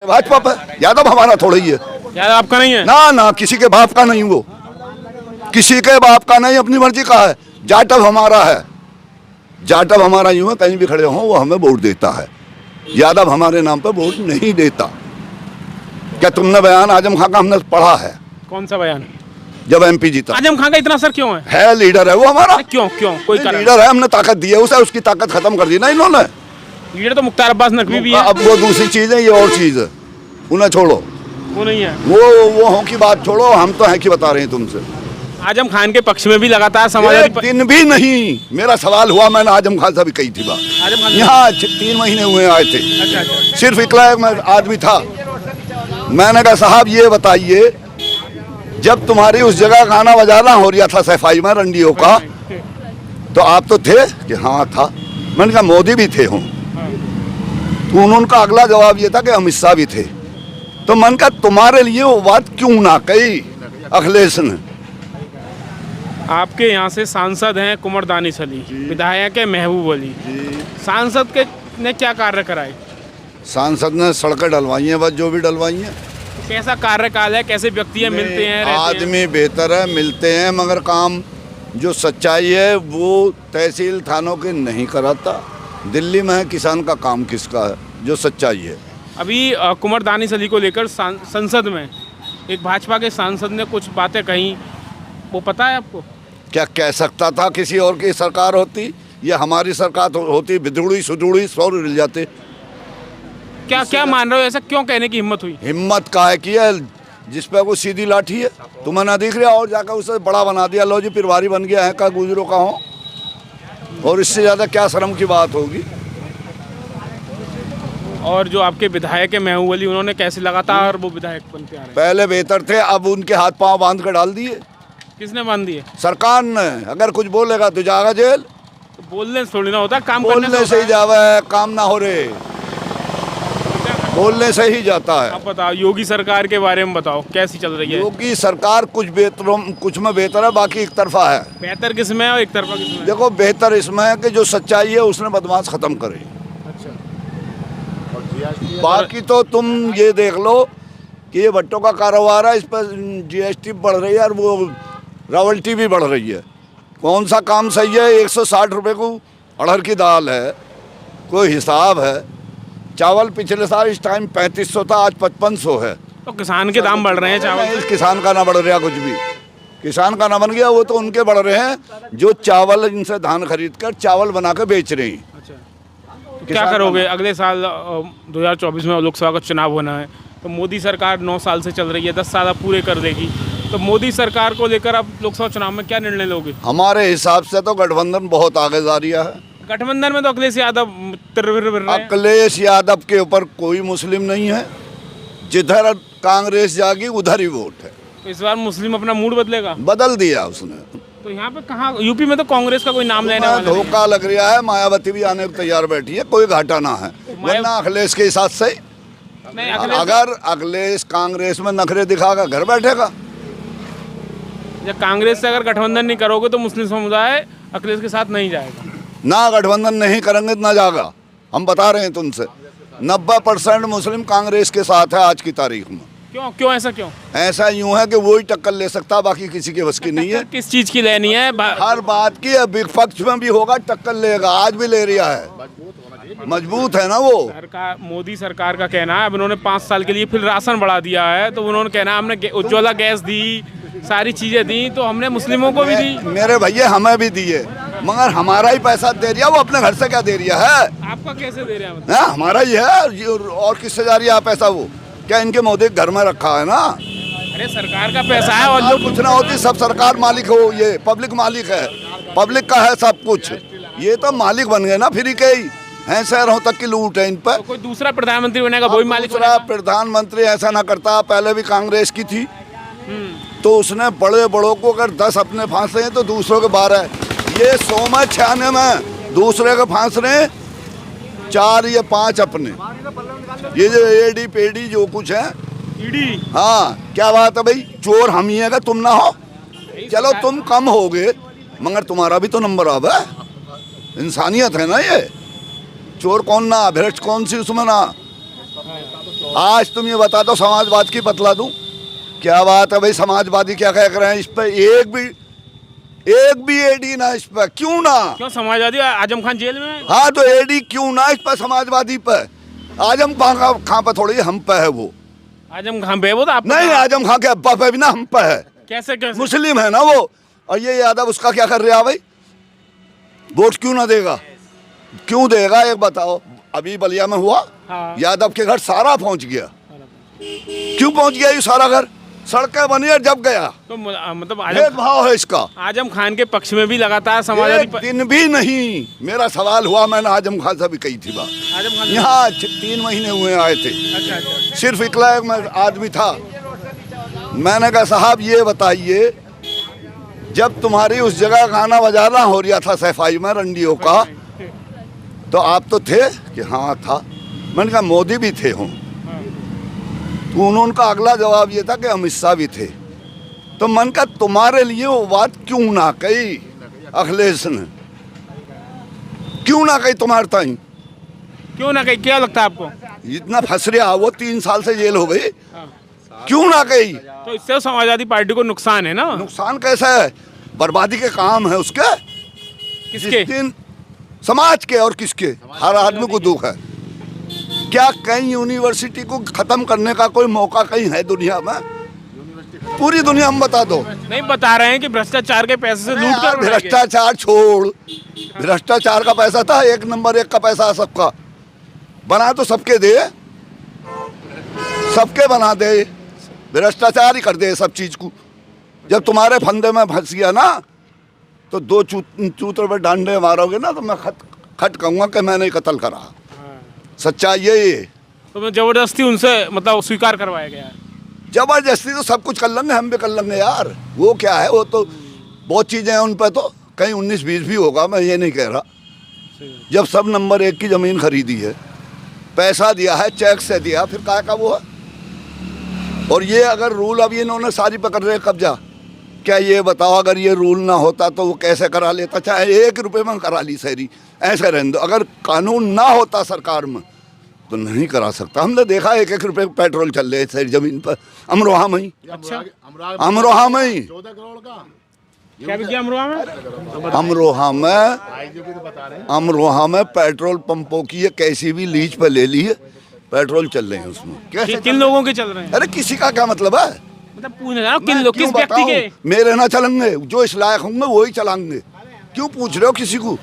भाजपा पर। यादव हमारा थोड़ा ही है। यादव आपका नहीं है? ना ना, किसी के बाप का नहीं, वो किसी के बाप का नहीं, अपनी मर्जी का है। जाटव हमारा है, जाटव हमारा यूं है, कहीं भी खड़े हो वो हमें वोट देता है। यादव हमारे नाम पर वोट नहीं देता। क्या तुमने बयान आजम खां का हमने पढ़ा है? कौन सा बयान? जब एमपी जीता। आजम खान का इतना असर क्यों है लीडर है वो हमारा। क्यों क्यों कोई कारण? लीडर है, हमने ताकत दी है उसे, उसकी ताकत खत्म कर दी ना इन्होंने। लीडर तो मुख्तार अब्बास नकवी भी है। अब वो दूसरी चीज है, ये और चीज है, उन्हें छोड़ो। वो नहीं है। वो हो की बात छोड़ो, हम तो है कि बता रहे हैं तुमसे। आजम खान के पक्ष में भी लगातार एक समाजवादी दिन भी नहीं मेरा सवाल हुआ, मैंने आजम खान से भी कही थी बात। आजम खान यहाँ 3 महीने हुए आए थे, अच्छा अच्छा सिर्फ इकला एक मैं आदमी था। मैंने कहा साहब ये बताइए, जब तुम्हारी उस जगह गाना बजाना हो रहा था सफाई में रंडियों का, तो आप तो थे? कि हाँ था। मैंने कहा मोदी भी थे हूँ? तो उनका अगला जवाब ये था कि अमित शाह भी थे। तो मन का तुम्हारे लिए वो बात क्यों ना कही अखिलेश ने? आपके यहाँ से सांसद हैं कुंवर दानिश अली, विधायक है महबूब अली। सांसद के ने क्या कार्य कराए? सांसद ने सड़कें डलवाई हैं, बस जो भी डलवाई हैं। कैसा कार्यकाल है, कैसे व्यक्ति हैं, मिलते हैं, रहते हैं? आदमी बेहतर है, मिलते हैं, मगर काम जो सच्चाई है वो तहसील थानों के नहीं कराता। दिल्ली में है किसान का काम किसका है, जो सच्चाई है। अभी कुंवर दानिश अली को लेकर संसद में एक भाजपा के सांसद ने कुछ बातें कही, वो पता है आपको? क्या कह सकता था? किसी और की सरकार होती या हमारी सरकार होती, बिदुड़ी सुदुड़ी 100 मिल जाते। क्या क्या मान रहे हो? ऐसा क्यों कहने की हिम्मत हुई? हिम्मत काहे की है? जिस पे वो सीधी लाठी है, तुम्हें ना दिख रहा, और जाकर उसे बड़ा बना दिया। लो जी पिरवारी बन गया है, का गुजरों का हो। और इससे ज़्यादा क्या शर्म की बात होगी? और जो आपके विधायक है महबूब अली, उन्होंने कैसे लगातार वो विधायक बनते आ रहे हैं? पहले बेहतर थे, अब उनके हाथ पांव बांध कर डाल दिए। किसने बांध दिए? सरकार ने। अगर कुछ बोलेगा तो जाएगा जेल। तो बोलने से थोड़ी ना होता, काम करने बोलने से ही जावे, काम ना हो रे, बोलने से ही जाता है। आप बताओ, योगी सरकार के बारे में बताओ, कैसी चल रही है? योगी सरकार कुछ कुछ में बेहतर है, बाकी एक तरफा है। बेहतर किसमें है और एक तरफा किसमें है? देखो, बेहतर इसमें है कि जो सच्चाई है उसने बदमाश खत्म करे। अच्छा। बाकी तो तुम ये देख लो कि ये भट्टों का कारोबार है, इस पर जीएसटी बढ़ रही है और वो रॉयल्टी भी बढ़ रही है। कौन सा काम सही है? 160 रुपये को अड़हर की दाल है, कोई हिसाब है। चावल पिछले साल इस टाइम 3500 था, आज 5500 है। तो किसान के दाम बढ़ रहे हैं चावल? किसान का ना बढ़ रहा कुछ भी, किसान का ना बन गया, वो तो उनके बढ़ रहे हैं जो चावल इनसे धान खरीद कर चावल बना कर बेच रहे हैं। अच्छा, तो क्या करोगे? अगले साल 2024 में लोकसभा का चुनाव होना है, तो मोदी सरकार 9 साल से चल रही है, 10 साल अब पूरे कर देगी। तो मोदी सरकार को लेकर अब लोकसभा चुनाव में क्या निर्णय लोगे? हमारे हिसाब से तो गठबंधन बहुत आगे जा रहा है। गठबंधन में तो अखिलेश यादव अखिलेश यादव के ऊपर कोई मुस्लिम नहीं है, जिधर कांग्रेस जागी उधर ही वोट है। तो इस बार मुस्लिम अपना मूड बदलेगा? बदल दिया उसने। तो यहाँ पे कहाँ, यूपी में तो कांग्रेस का कोई नाम लेने वाला नहीं है। धोखा लग रहा है, मायावती भी आने को तैयार बैठी है, कोई घाटा ना है। वरना अखिलेश के हिसाब से अगर अखिलेश कांग्रेस में नखरे दिखागा, घर बैठेगा। जब कांग्रेस से अगर गठबंधन नहीं करोगे तो मुस्लिम समुदाय अखिलेश के साथ नहीं जाएगा। ना गठबंधन नहीं करेंगे तो ना जाएगा। हम बता रहे हैं तुमसे, 90% मुस्लिम कांग्रेस के साथ है आज की तारीख में। क्यों क्यों ऐसा क्यों? ऐसा यूं है कि वो ही टक्कर ले सकता, बाकी किसी के बस की नहीं है। किस चीज की लेनी है? हर बात की है, विपक्ष में भी होगा, टक्कर लेगा। आज भी ले रहा है, मजबूत है ना वो। सरकार, मोदी सरकार का कहना है, अब उन्होंने 5 साल के लिए फिर राशन बढ़ा दिया है, तो उन्होंने कहना हमने उज्ज्वला गैस दी, सारी चीजें दी, तो हमने मुस्लिमों को भी दी। मेरे भैया हमें भी दिए, मगर हमारा ही पैसा दे रहा, वो अपने घर से क्या दे रहा है? आपका कैसे दे रहे हैं? है हमारा ही है, और किससे जा रहा है पैसा? वो क्या इनके मोदी घर में रखा है ना? अरे सरकार का पैसा है, और जो कुछ ना होती सब सरकार मालिक हो, ये पब्लिक मालिक है, पब्लिक का है सब कुछ। ये तो मालिक बन गए ना फ्री के ही हैं, शहरों तक की लूट है इन पर। तो कोई दूसरा प्रधानमंत्री बनेगा, वही मालिक दूसरा प्रधानमंत्री ऐसा ना करता। पहले भी कांग्रेस की थी, तो उसने बड़े बड़ों को अगर 10 अपने फांस रहे हैं तो दूसरों के 12। ये 100 में 96 में दूसरे के फांस रहे हैं, 4 या 5 अपने। ये जो एडी पेडी जो कुछ है, ईडी, हाँ क्या बात है भाई? चोर हम ही है, तुम ना हो। चलो तुम कम होगे, मगर तुम्हारा भी तो नंबर अब है। इंसानियत है ना ये। चोर कौन ना, भ्रष्ट कौन सी उसमें ना। आज तुम ये बता दो समाजवाद की बतला दूं। क्या बात है भाई, समाजवादी क्या कह रहे हैं इस पे? एक भी एडी ना इस पे, क्यों ना? क्यों समाजवादी आजम खान जेल में है? हाँ तो एडी क्यों ना इस पर, समाजवादी पे। आजम खां पे थोड़ी हम पे है वो। आजम खान पे वो तो आप नहीं, आजम खां के अब्बा पे भी ना हम पे है। कैसे कैसे मुस्लिम है ना वो। और ये यादव उसका क्या कर रहा है भाई? वोट क्यों ना देगा? क्यों देगा एक बताओ। अभी बलिया में हुआ, हाँ। यादव के घर सारा पहुंच गया। क्यों पहुंच गया ये सारा घर? सड़कें बनी और जब गया। तो मतलब भेदभाव है इसका। आजम खान के पक्ष में भी लगातार समाजवादी एक दिन भी नहीं। मेरा सवाल हुआ, मैंने आजम खान से भी कही थी बात। आजम खान यहाँ 3 महीने हुए आए थे, अच्छा अच्छा सिर्फ इकला एक आदमी था। मैंने कहा साहब ये बताइए, जब तुम्हारी उस जगह गाना बजाना हो रहा था सफाई में रंडियों का, तो आप तो थे? कि हाँ था। मैंने कहा मोदी भी थे हों। तो उनका अगला जवाब ये था कि अमित शाह भी थे। तो मन का तुम्हारे लिए वो बात क्यों ना कही अखिलेश ने? क्यों ना कही तुम्हारे ताई? क्यों ना कही? क्या लगता है आपको? इतना फंस रहा वो, 3 साल से जेल हो गई, क्यों ना कही? तो इससे समाजवादी पार्टी को नुकसान है ना? नुकसान कैसा है? बर्बादी के काम है उसके। किसके? जिस दिन समाज के और किसके, हर आदमी को दुख है। क्या कहीं यूनिवर्सिटी को खत्म करने का कोई मौका कहीं है दुनिया में? पूरी दुनिया में बता दो। नहीं बता रहे हैं कि भ्रष्टाचार के पैसे से लूट कर भ्रष्टाचार छोड़, भ्रष्टाचार का पैसा था 1 नंबर 1 का पैसा सबका बना, तो सबके दे, सबके बना दे, भ्रष्टाचार ही कर दे सब चीज को। जब तुम्हारे फंदे में फंस गया ना, तो 2 चूतर पे डांडे मारोगे ना, तो मैं खट कहूँगा कि मैंने कत्ल करा। सच्चाई यही है। तो जबरदस्ती उनसे मतलब स्वीकार करवाया गया है? जबरदस्ती तो सब कुछ कर लेंगे, हम भी कर लेंगे यार। वो क्या है, वो तो बहुत चीज़ें हैं उन पर, तो कहीं 19-20 भी होगा, मैं ये नहीं कह रहा। जब सब नंबर 1 की ज़मीन खरीदी है, पैसा दिया है, चेक से दिया, फिर काय का वो है? और ये अगर रूल अभी इन्होंने सारी पकड़ रहे कब्जा, क्या ये बताओ अगर ये रूल ना होता तो वो कैसे करा लेता? चाहे 1 रुपये में करा ली शहरी, ऐसे रहने दो। अगर कानून ना होता सरकार में तो नहीं करा सकता। हमने देखा 1-1 रुपये पेट्रोल चल रहे शहरी जमीन पर, अमरोहा में ही। अच्छा, अमरोहा में ही 14 करोड़ का क्या बिक गया अमरोहा में? अमरोहा में पेट्रोल पंपों की ये कैसी भी लीज पर ले ली है, पेट्रोल चल रहे हैं उसमें। कैसे? किन लोगों के चल रहे हैं? अरे किसी का क्या मतलब है? मतलब पूछ रहे हो किन मैं लोग, क्यों किस व्यक्ति बताऊं? के? मेरे ना चलेंगे, जो इस लायक होंगे वही चलाएंगे। क्यों पूछ रहे हो किसी को?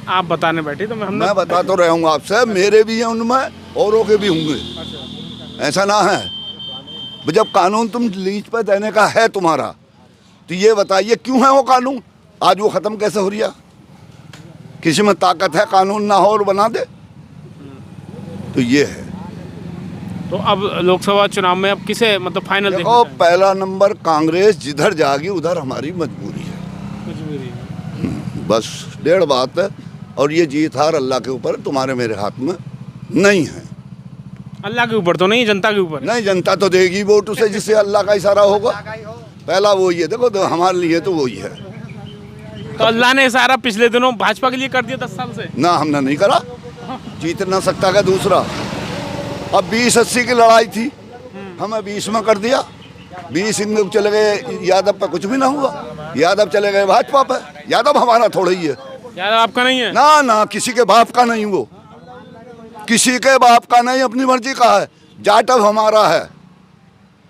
आप बताने बैठे तो हमने मैं बता तो रहा हूँ आपसे, मेरे भी हैं उनमें, औरों के भी होंगे। ऐसा ना है। जब कानून तुम लीज पे देने का है तुम्हारा, तो ये बताइए क्यों है वो कानून? आज वो खत्म कैसे हो रहा? किसी में ताकत है कानून ना हो और बना दे? तो ये है। तो अब लोकसभा चुनाव में अब किसे मतलब फाइनल देखो, पहला नंबर कांग्रेस जिधर जाएगी उधर हमारी मजबूरी है, बस 1.5 बात है। और ये जीत हार अल्लाह के ऊपर, तुम्हारे मेरे हाथ में नहीं है। अल्लाह के ऊपर तो नहीं, जनता के ऊपर। नहीं, जनता तो देगी वोट उसे जिससे अल्लाह का इशारा होगा। पहला वो ही है। देखो तो हमारे लिए तो वही है। तो अल्लाह ने इशारा पिछले दिनों भाजपा के लिए कर दिया 10 साल से। ना हमने नहीं करा, जीत ना सकता का दूसरा। अब 20-80 की लड़ाई थी, हमें 20 में कर दिया। 20 इन चले गए यादव पे, कुछ भी ना हुआ। यादव चले गए भाजपा पे। यादव हमारा थोड़ा ही है। यादव आपका नहीं है? ना ना, किसी के बाप का नहीं, वो किसी के बाप का नहीं, अपनी मर्जी का है। जाटव हमारा है,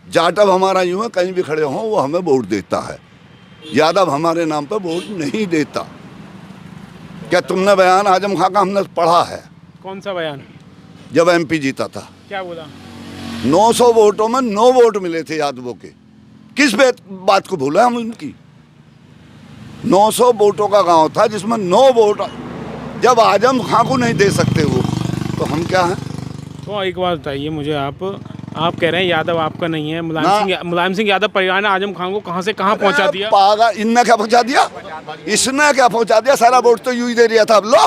जाटव हमारा यूं है, कहीं भी खड़े हों वो हमें वोट देता है। यादव हमारे नाम पर वोट नहीं देता। क्या तुमने बयान आजम खां का हमने पढ़ा है? कौन सा बयान? जब MP जीता था, क्या बोला? 900 वोटों में 9 वोट मिले थे यादवों के। किस बात को भूला हम उनकी? 900 वोटों का गांव था जिसमें 9 वोट जब आजम खां को नहीं दे सकते वो, तो हम क्या हैं? तो एक बात बताइए मुझे, आप कह रहे हैं यादव आपका नहीं है। मुलायम सिंह यादव परिवार ने आजम खान को कहाँ से कहाँ पहुँचा दिया? पागल, इनने क्या पहुँचा दिया? इसने क्या पहुँचा दिया? सारा वोट तो यूं ही दे दिया था। अब लो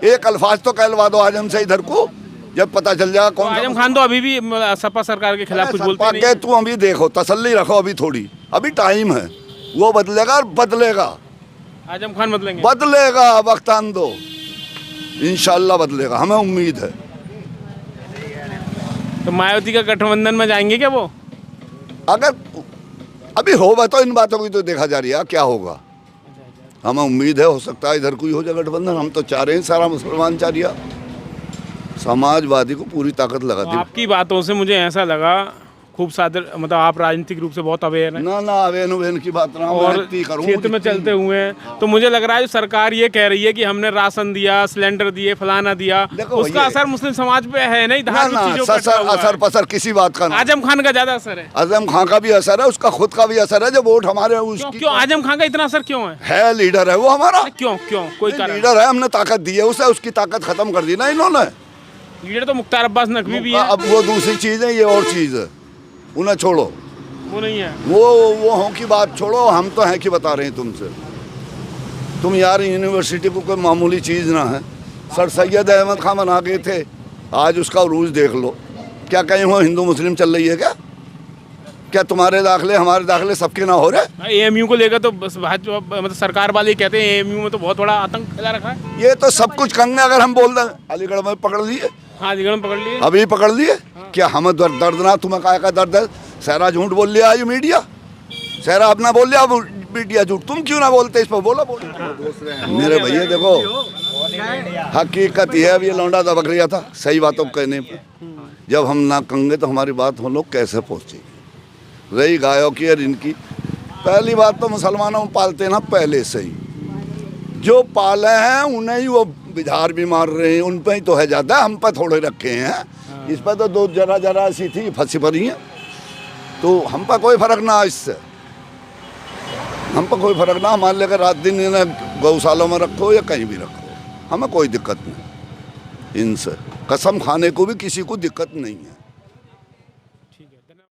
एक अल्फाज तो कहलवा दो आजम से इधर को, जब पता चल जाएगा कौन। आजम खान तो अभी भी सपा सरकार के खिलाफ कुछ बोलते नहीं। तू अभी देखो, तसल्ली रखो, अभी थोड़ी, अभी टाइम है। वो बदलेगा और बदलेगा। आजम खान बदलेंगे? बदलेगा, वक्त आन दो, इंशाल्लाह बदलेगा, हमें उम्मीद है। तो मायावती का गठबंधन में जाएंगे क्या वो? अगर अभी होगा तो इन बातों की तो देखा जा रही है क्या होगा। हमें उम्मीद है हो सकता है इधर कोई हो जाए गठबंधन। हम तो चाह रहे हैं सारा मुसलमान चाह रिया, समाजवादी को पूरी ताकत लगा दी। आपकी बातों से मुझे ऐसा लगा खूब सादर, मतलब आप राजनीतिक रूप से बहुत अवेयर हैं ना अवेन की बात ना, और मैं इतनी करूं क्षेत्र में जितनी- चलते हुए हैं, तो मुझे लग रहा है जो सरकार ये कह रही है कि हमने राशन दिया, सिलेंडर दिए, फलाना दिया, देखो उसका ये- असर मुस्लिम समाज पे है नहीं, ना धार्मिक चीजों पर सर असर पसर किसी बात का ना। आजम खान का ज्यादा असर है। आजम खान का भी असर है, उसका खुद का भी असर है। जो वोट हमारे उसकी क्यों आजम खान का इतना असर क्यों है, लीडर है वो हमारा, क्यों कोई कारण? लीडर है, हमने ताकत दी है उसे, उसकी ताकत खत्म कर दी ना इन्होंने। लीडर तो मुख्तार अब्बास नकवी भी है, अब वो दूसरी चीज है, ये और चीज है, उन्हें छोड़ो, वो नहीं है। वो हो की बात छोड़ो। हम तो हैं कि बता रहे हैं तुमसे, तुम यार यूनिवर्सिटी को कोई मामूली चीज़ ना है। सर सैयद अहमद खान बना गए थे, आज उसका उरूज देख लो। क्या कहीं वो हिंदू मुस्लिम चल रही है क्या तुम्हारे दाखिले हमारे दाखिले सबके ना हो रहे? एएमयू को लेकर तो बस भाजपा मतलब सरकार वाले कहते हैं एएमयू में तो बहुत बड़ा आतंक फैला रखा है। ये तो सब कुछ कहेंगे अगर हम बोल दें। अलीगढ़ में पकड़ लिए, हाँ अलीगढ़ में पकड़ लिए, अभी पकड़ लिए। क्या हमें दर्द ना, तुम्हें काय का दर्द है? सहरा झूठ बोल लिया आज मीडिया, सहरा अपना बोल लिया, मीडिया झूठ। तुम क्यों ना बोलते इस पर? बोलो मेरे भैया देखो, हकीकत यह है, अब ये लौंडा दबक रिया था सही बातों को कहने पर। जब हम ना कहेंगे तो हमारी बात हम लोग कैसे पहुँचेगी? रही गायों की और इनकी, पहली बात तो मुसलमानों में पालते ना पहले से ही, जो पाले हैं उन्हें ही वो बिहार भी मार रहे हैं, उन पर ही तो है ज़्यादा, हम पर थोड़े रखे हैं। इस पर तो दो जरा सी थी, फंसी पड़ी हैं, तो हम पर कोई फर्क ना। इससे हम पर कोई फर्क ना, हमारे लेकर रात दिन इन्हें गौशालों में रखो या कहीं भी रखो, हमें कोई दिक्कत नहीं। इनसे कसम खाने को भी किसी को दिक्कत नहीं है।